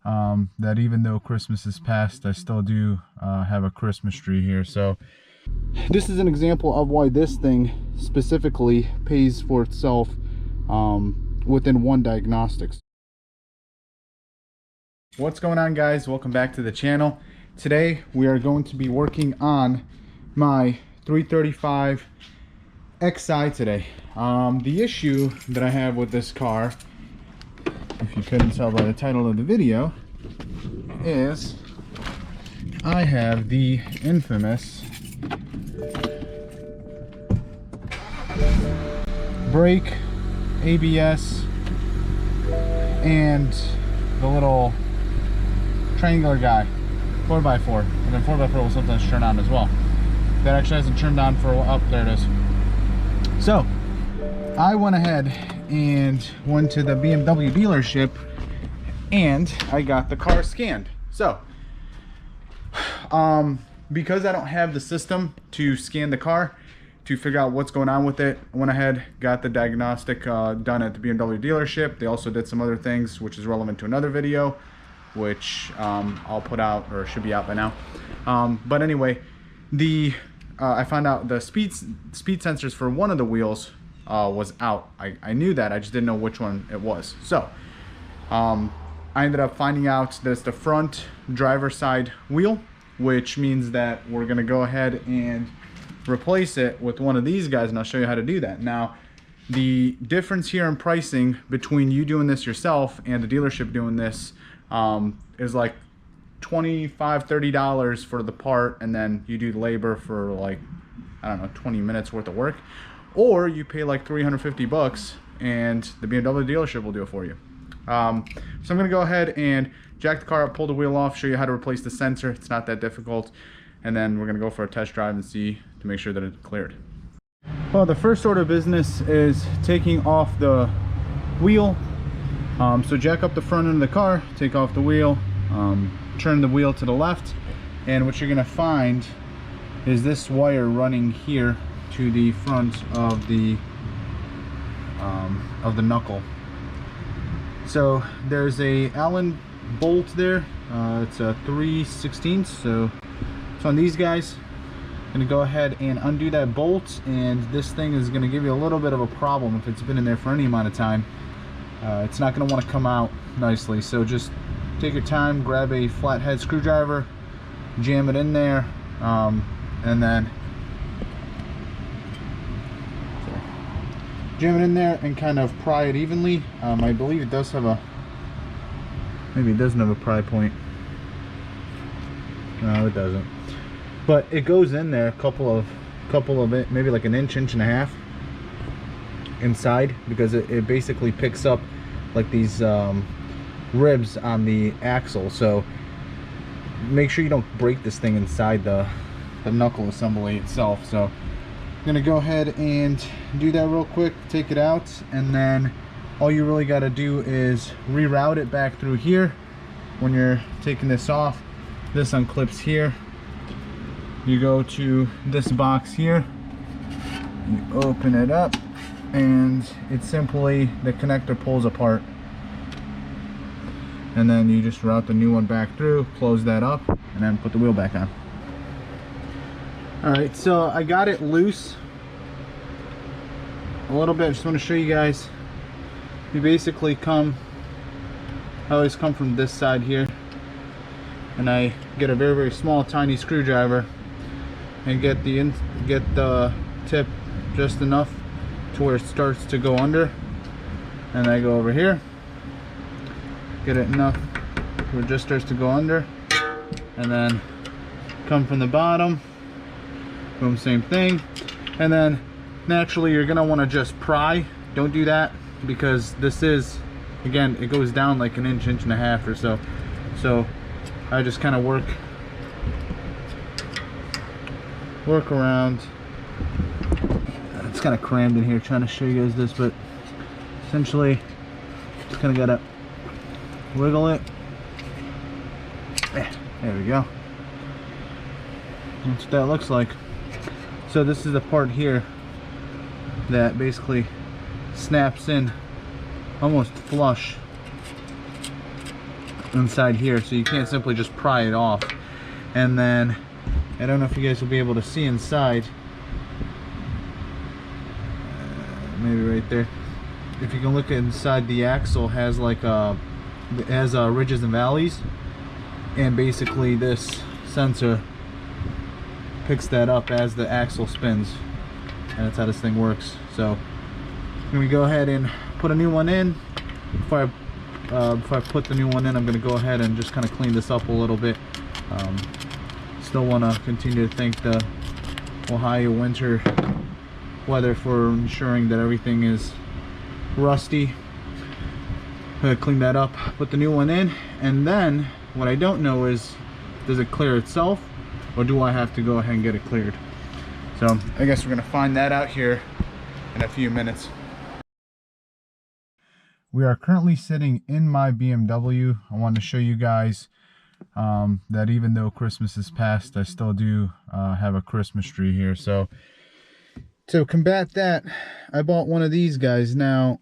that even though Christmas is past, I still do have a Christmas tree here. So this is an example of why this thing specifically pays for itself within one diagnostics. What's going on, guys? Welcome back to the channel. Today we are going to be working on my 335 XI today. The issue that I have with this car, if you couldn't tell by the title of the video, is I have the infamous brake, ABS, and the little triangular guy, 4x4, and then 4x4 will sometimes turn on as well. That actually hasn't turned on for a while. Oh, there it is. So I went ahead and went to the BMW dealership and I got the car scanned. So because I don't have the system to scan the car to figure out what's going on with it, I went ahead, got the diagnostic done at the BMW dealership. They also did some other things which is relevant to another video, which I'll put out, or should be out by now. But anyway, I found out the speed sensors for one of the wheels was out. I knew that, I just didn't know which one it was. So I ended up finding out that it's the front driver's side wheel, which means that we're gonna go ahead and replace it with one of these guys, and I'll show you how to do that. Now, the difference here in pricing between you doing this yourself and the dealership doing this is like $25–30 for the part, and then you do labor for like, I don't know, 20 minutes worth of work, or you pay like 350 bucks and the BMW dealership will do it for you. So I'm gonna go ahead and jack the car up, pull the wheel off, show you how to replace the sensor. It's not that difficult, and then we're gonna go for a test drive and see to make sure that it's cleared. Well, the first order of business is taking off the wheel. So jack up the front end of the car, take off the wheel, turn the wheel to the left, and what you're gonna find is this wire running here to the front of the knuckle. So there's a Allen bolt there. It's a 3/16, so it's on these guys. I'm gonna go ahead and undo that bolt, and this thing is gonna give you a little bit of a problem if it's been in there for any amount of time. It's not going to want to come out nicely, so just take your time, grab a flathead screwdriver, jam it in there, and then jam it in there and kind of pry it evenly. I believe it does have a, maybe it doesn't have a pry point. No, it doesn't, but it goes in there a couple of it, maybe like an inch and a half inside, because it basically picks up like these ribs on the axle. So make sure you don't break this thing inside the knuckle assembly itself. So I'm gonna go ahead and do that real quick, take it out, and then all you really got to do is reroute it back through here. When you're taking this off, this unclips here, you go to this box here, you open it up, and it's simply the connector pulls apart, and then you just route the new one back through, close that up, and then put the wheel back on. Alright, so I got it loose a little bit. I just want to show you guys. You basically I always come from this side here, and I get a very small tiny screwdriver and get the tip just enough to where it starts to go under, and I go over here, get it enough where it just starts to go under, and then come from the bottom, boom, same thing. And then naturally you're gonna want to just pry. Don't do that, because this is, again, it goes down like an inch and a half or so. So I just kind of work around. It's kind of crammed in here trying to show you guys this, but essentially just kind of gotta wiggle it. There we go. That's what that looks like. So this is the part here that basically snaps in almost flush inside here, so you can't simply just pry it off. And then I don't know if you guys will be able to see inside, maybe right there. If you can look inside, the axle has like ridges and valleys, and basically this sensor picks that up as the axle spins, and that's how this thing works. So I'm gonna go ahead and put a new one in. Before I put the new one in, I'm gonna go ahead and just kind of clean this up a little bit. Still want to continue to thank the Ohio winter weather for ensuring that everything is rusty. I'm gonna clean that up, put the new one in, and then what I don't know is, does it clear itself, or do I have to go ahead and get it cleared? So I guess we're gonna find that out here in a few minutes. We are currently sitting in my BMW. I wanted to show you guys that even though Christmas is past, I still do have a Christmas tree here. So to combat that, I bought one of these guys. Now,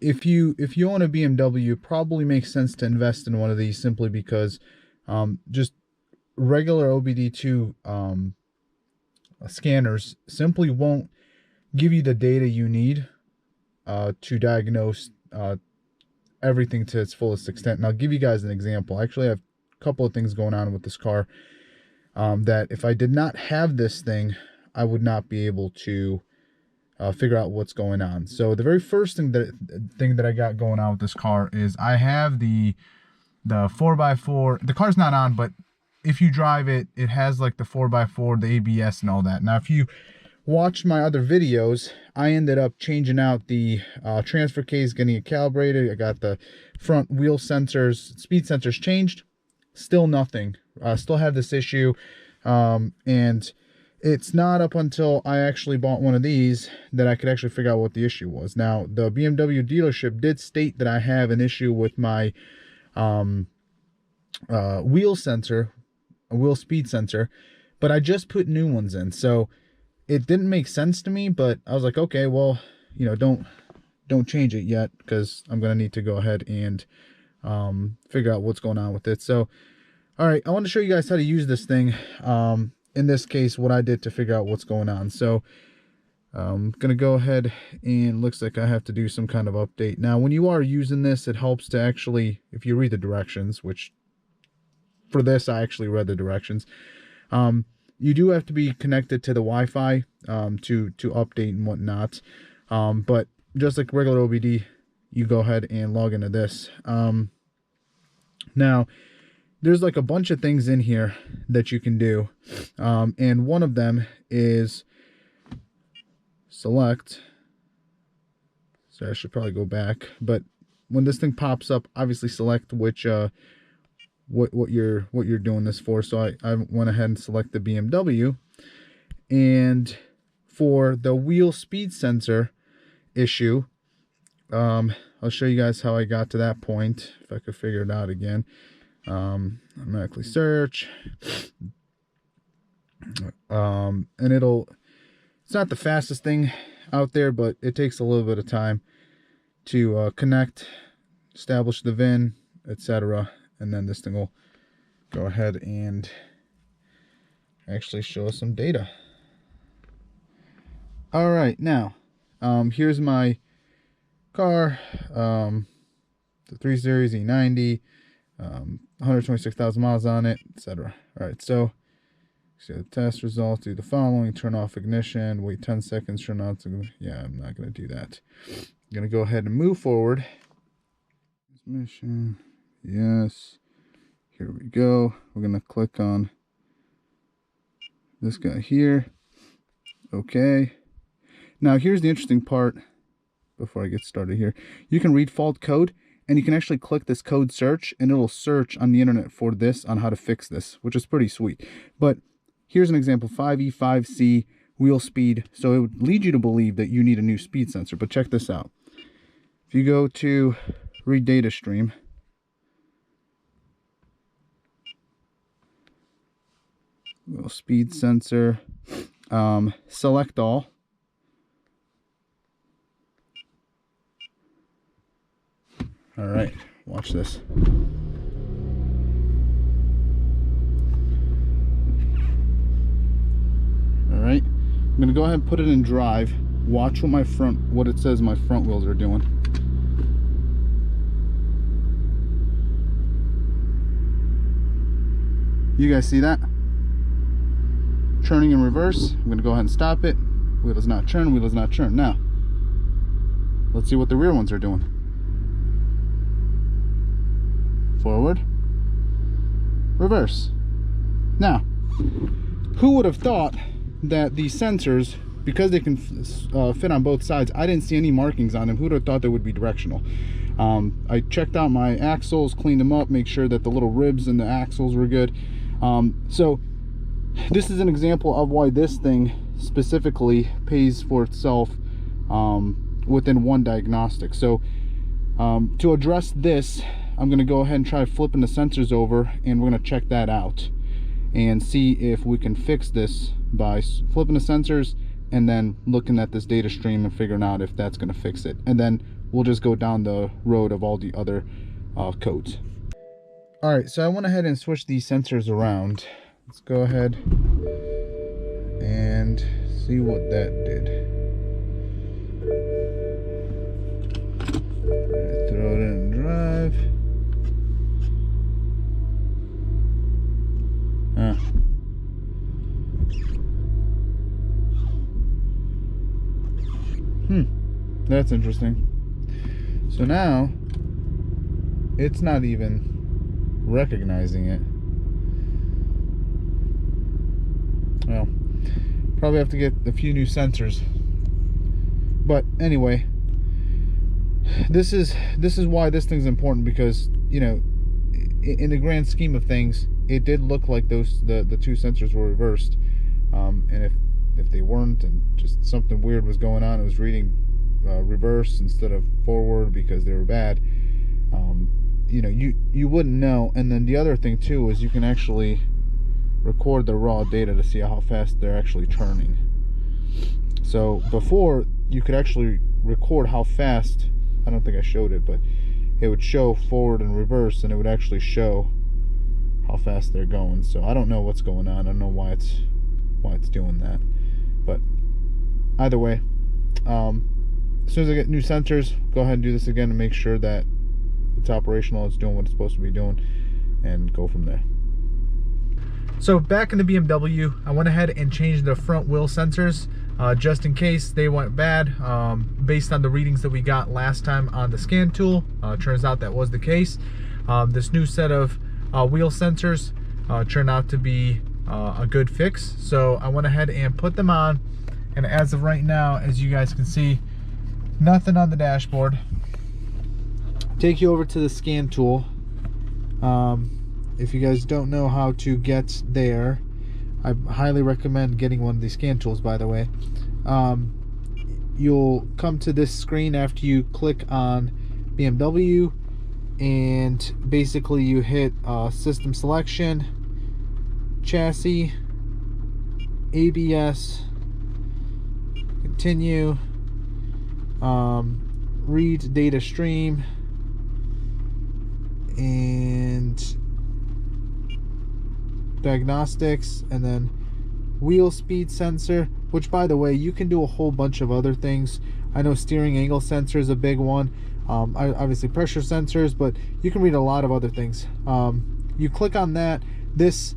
if you own a BMW, it probably makes sense to invest in one of these, simply because just regular OBD2 scanners simply won't give you the data you need to diagnose everything to its fullest extent. And I'll give you guys an example. I actually have a couple of things going on with this car that if I did not have this thing, I would not be able to figure out what's going on. So the very first thing that I got going on with this car is I have the 4x4. The car's not on, but if you drive it, it has like the 4x4, the ABS and all that. Now, if you watch my other videos, I ended up changing out the transfer case, getting it calibrated. I got the front wheel sensors, speed sensors changed. Still nothing. Still have this issue. And it's not up until I actually bought one of these that I could actually figure out what the issue was. Now, the BMW dealership did state that I have an issue with my wheel sensor, a wheel speed sensor, but I just put new ones in. So it didn't make sense to me, but I was like, okay, well, you know, don't change it yet, because I'm going to need to go ahead and figure out what's going on with it. So, all right, I want to show you guys how to use this thing. In this case, what I did to figure out what's going on. So I'm going to go ahead, and looks like I have to do some kind of update. Now, when you are using this, it helps to actually, if you read the directions, which for this, I actually read the directions. You do have to be connected to the Wi-Fi to update and whatnot. But just like regular OBD, you go ahead and log into this. Now, there's like a bunch of things in here that you can do. And one of them is select. So I should probably go back. But when this thing pops up, obviously select which what you're doing this for. So I went ahead and select the BMW, and for the wheel speed sensor issue, I'll show you guys how I got to that point, if I could figure it out again. Automatically search, and it's not the fastest thing out there, but it takes a little bit of time to connect, establish the VIN, etc. And then this thing will go ahead and actually show us some data. All right, now here's my car, the 3 Series E90, 126,000 miles on it, etc. All right, so see the test results. Do the following: turn off ignition, wait 10 seconds, turn on. Yeah, I'm not going to do that. I'm going to go ahead and move forward. Transmission. Yes, here we go. We're going to click on this guy here. Okay. Now here's the interesting part before I get started here. You can read fault code, and you can actually click this code search, and it'll search on the internet for this, on how to fix this, which is pretty sweet. But here's an example: 5E5C wheel speed. So it would lead you to believe that you need a new speed sensor, but check this out. If you go to read data stream, wheel speed sensor, select all. All right, watch this. gonna go ahead and put it in drive. Watch what it says my front wheels are doing. You guys see that? Churning in reverse. I'm gonna go ahead and stop it. Wheel does not churn, wheel does not churn. Now, let's see what the rear ones are doing. Forward, reverse. Now, who would have thought that these sensors, because they can fit on both sides, I didn't see any markings on them. Who would have thought they would be directional? I checked out my axles, cleaned them up, make sure that the little ribs in the axles were good. So this is an example of why this thing specifically pays for itself within one diagnostic. So to address this, I'm going to go ahead and try flipping the sensors over, and we're going to check that out and see if we can fix this by flipping the sensors and then looking at this data stream and figuring out if that's going to fix it. And then we'll just go down the road of all the other codes. All right, so I went ahead and switched these sensors around. Let's go ahead and see what that did. Throw it in drive. That's interesting. So now it's not even recognizing it. Well, probably have to get a few new sensors. But anyway, this is why this thing's important, because, you know, in the grand scheme of things, it did look like the two sensors were reversed, and if they weren't, and just something weird was going on, it was reading reverse instead of forward because they were bad. You know, you wouldn't know. And then the other thing too is you can actually record the raw data to see how fast they're actually turning. So before, you could actually record how fast, I don't think I showed it, but it would show forward and reverse, and it would actually show how fast they're going. So I don't know what's going on. I don't know why it's doing that, but either way, as soon as I get new sensors, go ahead and do this again to make sure that it's operational, it's doing what it's supposed to be doing, and go from there. So back in the BMW, I went ahead and changed the front wheel sensors just in case they went bad. Based on the readings that we got last time on the scan tool, turns out that was the case. This new set of wheel sensors turned out to be a good fix. So I went ahead and put them on, and as of right now, as you guys can see, nothing on the dashboard. Take you over to the scan tool. If you guys don't know how to get there, I highly recommend getting one of these scan tools, by the way. You'll come to this screen after you click on BMW, and basically you hit system selection, chassis, ABS, continue, read data stream, and diagnostics, and then wheel speed sensor, which, by the way, you can do a whole bunch of other things. I know steering angle sensor is a big one, obviously pressure sensors, but you can read a lot of other things. You click on that. This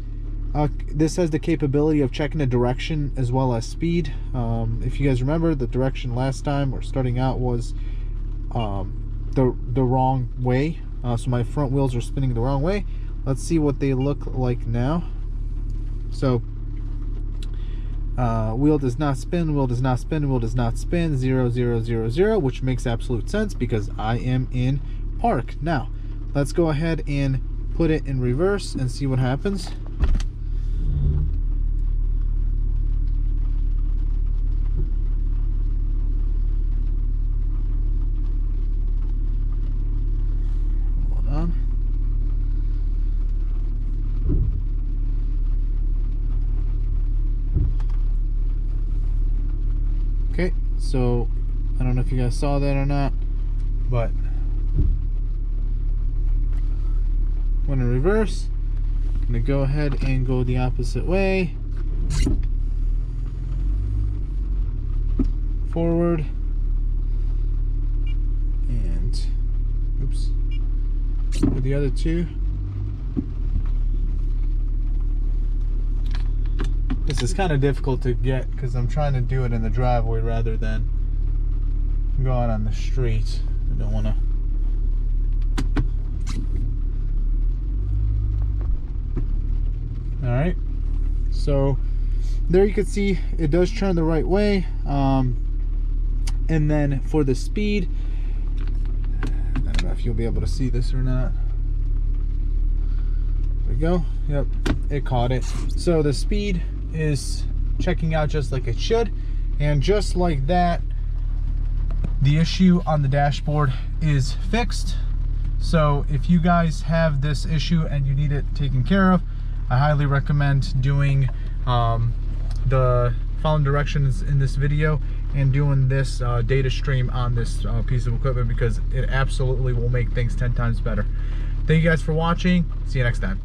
has the capability of checking the direction as well as speed. If you guys remember, the direction last time or starting out was the wrong way, so my front wheels are spinning the wrong way. Let's see what they look like now. So wheel does not spin, wheel does not spin, wheel does not spin, 0, 0, 0, 0, which makes absolute sense because I am in park. Now let's go ahead and put it in reverse and see what happens. Hold on. Okay, so I don't know if you guys saw that or not, but when in reverse, I'm gonna go ahead and go the opposite way. forward. And, oops, with the other two. This is kind of difficult to get because I'm trying to do it in the driveway rather than go out on the street. I don't want to. All right, so there you can see it does turn the right way. And then for the speed, I don't know if you'll be able to see this or not. There we go. Yep, it caught it. So the speed is checking out just like it should, and just like that, the issue on the dashboard is fixed. So if you guys have this issue and you need it taken care of, I highly recommend doing the following directions in this video and doing this data stream on this piece of equipment, because it absolutely will make things 10 times better. Thank you guys for watching. See you next time.